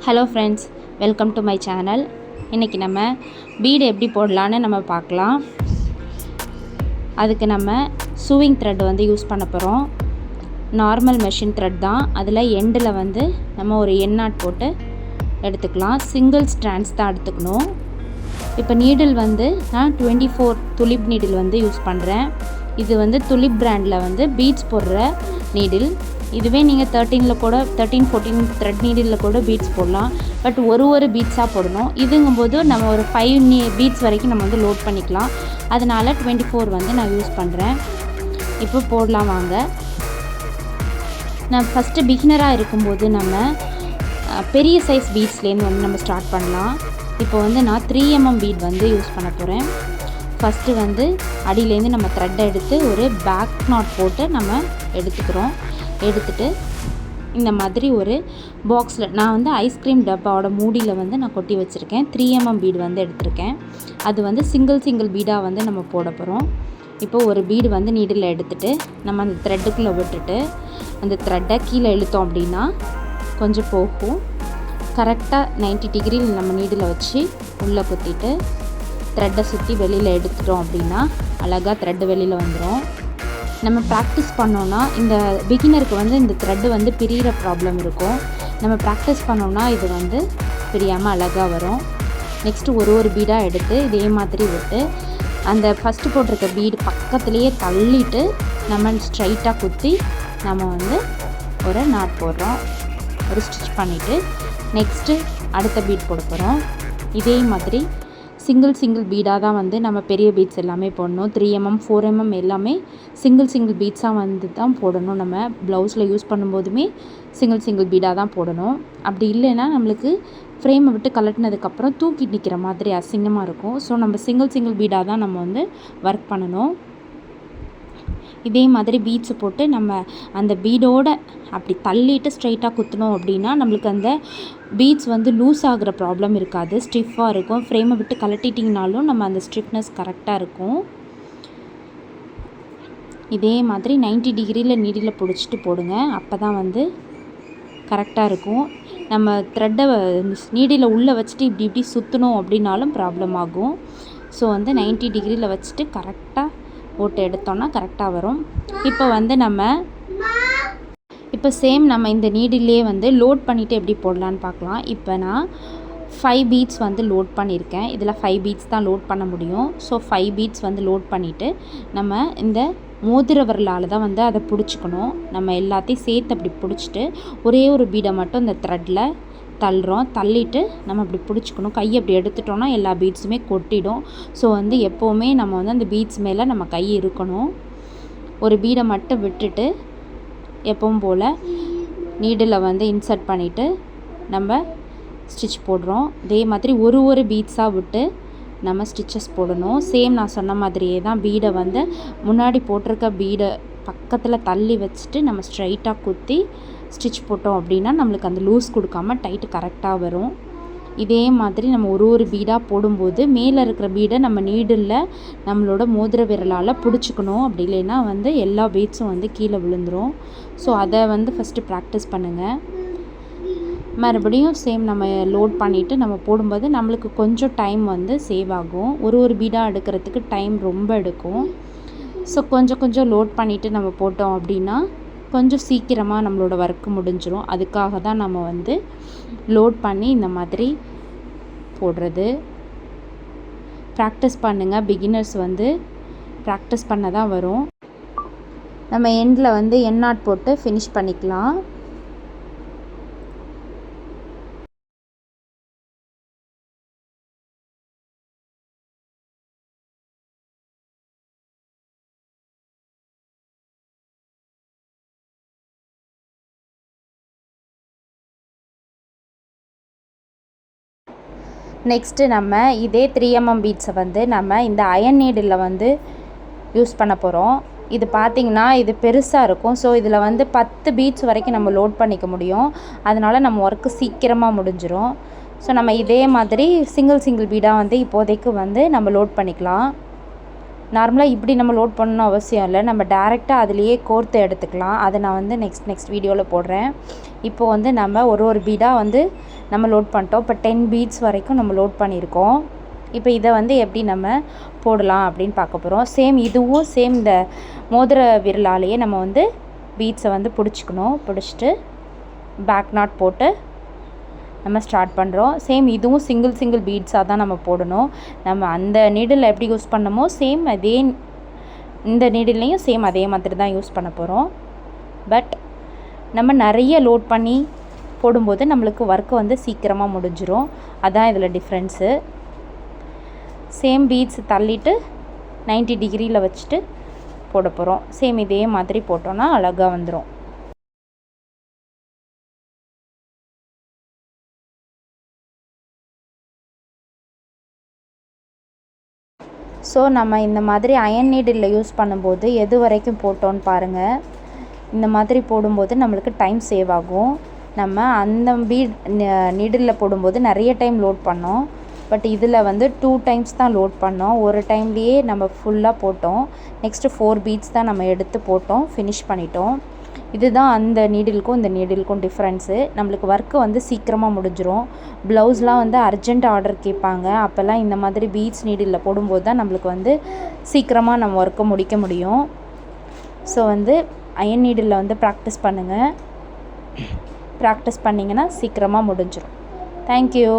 Hello friends, welcome to my channel. இன்றைக்கி நம்ம bead எப்படி போடலான்னு நம்ம பார்க்கலாம். அதுக்கு நம்ம சூவிங் த்ரெட் வந்து யூஸ் பண்ண போகிறோம். நார்மல் மெஷின் த்ரெட் தான். அதில் எண்டில் வந்து நம்ம ஒரு எண்ணாட் போட்டு எடுத்துக்கலாம். சிங்கிள் ஸ்ட்ராண்ட்ஸ் தான் எடுத்துக்கணும். இப்போ நீடில் வந்து நான் 24 துலிப் நீடில் வந்து யூஸ் பண்ணுறேன். இது வந்து துலிப் பிராண்டில் வந்து பீட்ஸ் போடுற நீடில். இதுவே நீங்கள் 13-14 த்ரெட் நீடிலில் கூட பீட்ஸ் போடலாம். பட் ஒரு பீட்ஸாக போடணும். இதுங்கும்போது நம்ம ஒரு 5 பீட்ஸ் வரைக்கும் நம்ம வந்து லோட் பண்ணிக்கலாம். அதனால் 24 வந்து நான் யூஸ் பண்ணுறேன். இப்போ போடலாம் வாங்க. நான் ஃபஸ்ட்டு பிகினராக இருக்கும்போது நம்ம பெரிய சைஸ் பீட்ஸ்லேருந்து வந்து நம்ம ஸ்டார்ட் பண்ணலாம். இப்போ வந்து நான் 3mm பீட் வந்து யூஸ் பண்ண போகிறேன். ஃபஸ்ட்டு வந்து அடியிலேருந்து நம்ம த்ரெட்டை எடுத்து ஒரு பேக் நாட் போட்டு நம்ம எடுத்துக்கிறோம். எடுத்துகிட்டு இந்த மாதிரி ஒரு பாக்ஸில் நான் வந்து ஐஸ்கிரீம் டப்பாவோட மூடியில் வந்து நான் கொட்டி வச்சுருக்கேன். 3mm பீடு வந்து எடுத்திருக்கேன். அது வந்து சிங்கிள் பீடாக வந்து நம்ம போட போகிறோம். இப்போ ஒரு பீடு வந்து நீடில் எடுத்துகிட்டு நம்ம அந்த த்ரெட்டுக்குள்ளே விட்டுட்டு அந்த த்ரெட்டை கீழே இழுத்தோம் அப்படின்னா கொஞ்சம் போகும். கரெக்டாக 90 டிகிரியில் நம்ம நீடில் வச்சு உள்ளே குத்திட்டு த்ரெட்டை சுற்றி வெளியில் எடுத்துட்டோம் அப்படின்னா அழகாக த்ரெட்டு வெளியில் வந்துடும். நம்ம ப்ராக்டிஸ் பண்ணோன்னா இந்த பிகினருக்கு வந்து இந்த த்ரெட்டு வந்து பிரிகிற ப்ராப்ளம் இருக்கும். நம்ம ப்ராக்டிஸ் பண்ணோன்னா இது வந்து பிரியாமல் அழகாக வரும். நெக்ஸ்ட்டு ஒரு பீடாக எடுத்து இதே மாதிரி விட்டு அந்த ஃபஸ்ட்டு போட்டிருக்க பீடு பக்கத்துலேயே தள்ளிட்டு நம்ம ஸ்ட்ரைட்டாக குத்தி நம்ம வந்து ஒரு நாட் போடுறோம். ஒரு ஸ்டிச் பண்ணிவிட்டு நெக்ஸ்ட்டு அடுத்த பீட் போட போகிறோம். இதே மாதிரி சிங்கிள் பீடாக தான் வந்து நம்ம பெரிய பீட்ஸ் எல்லாமே போடணும். 3mm 4mm எல்லாமே சிங்கிள் பீட்ஸாக வந்து தான் போடணும். நம்ம ப்ளவுஸில் யூஸ் பண்ணும்போதுமே சிங்கிள் பீடாக தான் போடணும். அப்படி இல்லைன்னா நம்மளுக்கு ஃப்ரேமை விட்டு கலட்டினதுக்கப்புறம் தூக்கி நிற்கிற மாதிரி அசிங்கமாக இருக்கும். ஸோ நம்ம சிங்கிள் பீடாக தான் நம்ம வந்து ஒர்க் பண்ணணும். இதே மாதிரி பீட்ஸு போட்டு நம்ம அந்த பீடோடு அப்படி தள்ளிட்டு ஸ்ட்ரைட்டாக குத்தினோம் அப்படின்னா நம்மளுக்கு அந்த பீட்ஸ் வந்து லூஸ் ஆகிற ப்ராப்ளம் இருக்காது. ஸ்டிஃபாக இருக்கும். ஃப்ரேமை விட்டு கலட்டிட்டிங்கனாலும் நம்ம அந்த ஸ்டிஃப்னஸ் கரெக்டாக இருக்கும். இதே மாதிரி 90 டிகிரியில் நீடில் பிடிச்சிட்டு போடுங்க. அப்போ தான் வந்து கரெக்டாக இருக்கும். நம்ம த்ரெட்டை நீடில் உள்ளே வச்சுட்டு இப்படி சுற்றணும் அப்படின்னாலும் ப்ராப்ளம் ஆகும். ஸோ வந்து 90 டிகிரியில் வச்சுட்டு கரெக்டாக போட்டு எடுத்தோன்னா கரெக்டாக வரும். இப்போ வந்து இப்போ சேம் நம்ம இந்த நீடிலே வந்து லோட் பண்ணிவிட்டு எப்படி போடலான்னு பார்க்கலாம். இப்போ நான் 5 பீட்ஸ் வந்து லோட் பண்ணியிருக்கேன். இதில் 5 பீட்ஸ் தான் லோட் பண்ண முடியும். ஸோ 5 பீட்ஸ் வந்து லோட் பண்ணிவிட்டு நம்ம இந்த மோதிர விரலால் தான் வந்து அதை பிடிச்சிக்கணும். நம்ம எல்லாத்தையும் சேர்த்து அப்படி பிடிச்சிட்டு ஒரு பீடை மட்டும் இந்த த்ரெட்டில் தள்ளுறோம். தள்ளிட்டு நம்ம அப்படி பிடிச்சிக்கணும். கையை அப்படி எடுத்துட்டோன்னா எல்லா பீட்ஸுமே கொட்டிடும். ஸோ வந்து எப்போவுமே நம்ம வந்து அந்த பீட்ஸ் மேலே நம்ம கை இருக்கணும். ஒரு பீடை மட்டும் விட்டுட்டு எப்பவும் போல் நீடில் வந்து இன்சர்ட் பண்ணிவிட்டு நம்ம ஸ்டிச் போடுறோம். இதே மாதிரி ஒரு பீட்ஸாக விட்டு நம்ம ஸ்டிச்சஸ் போடணும். சேம் நான் சொன்ன மாதிரியே தான் பீடை வந்து முன்னாடி போட்டிருக்க பீடை பக்கத்தில் தள்ளி வச்சுட்டு நம்ம ஸ்ட்ரைட்டாக குத்தி ஸ்டிச் போட்டோம் அப்படின்னா நம்மளுக்கு அந்த லூஸ் கொடுக்காமல் டைட்டு கரெக்டாக வரும். இதே மாதிரி நம்ம ஒரு பீடாக போடும்போது மேலே இருக்கிற பீடை நம்ம நீடில் நம்மளோட மோதிர விரலால் பிடிச்சிக்கணும். அப்படி இல்லைன்னா வந்து எல்லா பீட்ஸும் வந்து கீழே விழுந்துடும். ஸோ அதை வந்து ஃபஸ்ட்டு ப்ராக்டிஸ் பண்ணுங்கள். மறுபடியும் சேம் நம்ம லோட் பண்ணிவிட்டு நம்ம போடும்போது நம்மளுக்கு கொஞ்சம் டைம் வந்து சேவ் ஆகும். ஒரு பீடாக எடுக்கிறதுக்கு டைம் ரொம்ப எடுக்கும். ஸோ கொஞ்சம் லோட் பண்ணிவிட்டு நம்ம போட்டோம் அப்படின்னா கொஞ்சம் சீக்கிரமாக நம்மளோட ஒர்க்கு முடிஞ்சிடும். அதுக்காக தான் நம்ம வந்து லோட் பண்ணி இந்த மாதிரி போடுறது. ப்ராக்டிஸ் பண்ணுங்கள். பிகினர்ஸ் வந்து ப்ராக்டிஸ் பண்ண தான் வரும். நம்ம எண்டில் வந்து எண்ணாட் போட்டு ஃபினிஷ் பண்ணிக்கலாம். நெக்ஸ்ட்டு நம்ம இதே 3mm பீட்ஸை வந்து நம்ம இந்த அயன் நீடில் வந்து யூஸ் பண்ண போகிறோம். இது பார்த்திங்கன்னா இது பெருசாக இருக்கும். ஸோ இதில் வந்து 10 பீட்ஸ் வரைக்கும் நம்ம லோட் பண்ணிக்க முடியும். அதனால் நம்ம ஒர்க்கு சீக்கிரமாக முடிஞ்சிடும். ஸோ நம்ம இதே மாதிரி சிங்கிள் பீடாக வந்து இப்போதைக்கு வந்து நம்ம லோட் பண்ணிக்கலாம். நார்மலாக இப்படி நம்ம லோட் பண்ணணும் அவசியம் இல்லை. நம்ம டேரெக்டாக அதுலேயே கோர்த்து எடுத்துக்கலாம். அதை நான் வந்து நெக்ஸ்ட் வீடியோவில் போடுறேன். இப்போ வந்து நம்ம ஒரு பீடாக வந்து நம்ம லோட் பண்ணிட்டோம். இப்போ 10 பீட்ஸ் வரைக்கும் நம்ம லோட் பண்ணியிருக்கோம். இப்போ இதை வந்து எப்படி நம்ம போடலாம் அப்படின்னு பார்க்க போகிறோம். இதுவும் இந்த மோதிர விரலாலேயே நம்ம வந்து பீட்ஸை வந்து பிடிச்சிட்டு பேக் நாட் போட்டு நம்ம ஸ்டார்ட் பண்ணுறோம். இதுவும் சிங்கிள் பீட்ஸாக தான் நம்ம போடணும். நம்ம அந்த நீடில் எப்படி யூஸ் பண்ணமோ இந்த நீடில்லையும் அதே மாதிரி தான் யூஸ் பண்ண போகிறோம். பட் நம்ம நிறைய லோட் பண்ணி போடும்போது நம்மளுக்கு ஒர்க்கு வந்து சீக்கிரமாக முடிஞ்சிடும். அதான் இதில் டிஃப்ரென்ஸு. பீட்ஸ் தள்ளிட்டு 90 டிகிரியில் வச்சுட்டு போட போகிறோம். இதே மாதிரி போட்டோன்னா அழகாக வந்துடும். ஸோ நம்ம இந்த மாதிரி அயன் நீடில் யூஸ் பண்ணும்போது எது வரைக்கும் போட்டோன்னு பாருங்கள். இந்த மாதிரி போடும்போது நம்மளுக்கு டைம் சேவ் ஆகும். நம்ம அந்த நீடில் போடும்போது நிறைய டைம் லோட் பண்ணோம். பட் இதில் வந்து 2 டைம்ஸ் தான் லோட் பண்ணோம். ஒரு டைம்லேயே நம்ம ஃபுல்லாக போட்டோம். நெக்ஸ்ட்டு 4 பீட்ஸ் தான் நம்ம எடுத்து போட்டோம், ஃபினிஷ் பண்ணிட்டோம். இதுதான் அந்த நீடிலுக்கும் இந்த நீடிலுக்கும் டிஃப்ரென்ஸு. நம்மளுக்கு ஒர்க்கு வந்து சீக்கிரமாக முடிஞ்சிடும். ப்ளவுஸ்லாம் வந்து அர்ஜெண்ட் ஆர்டர் கேட்பாங்க. அப்போல்லாம் இந்த மாதிரி பீட்ஸ் நீடிலில் போடும்போது தான் நம்மளுக்கு வந்து சீக்கிரமாக நம்ம ஒர்க்கை முடிக்க முடியும். ஸோ வந்து அயன் நீடிலில் வந்து ப்ராக்டிஸ் பண்ணுங்கள். ப்ராக்டிஸ் பண்ணிங்கன்னா சீக்கிரமாக முடிஞ்சிடும். தேங்க்யூ.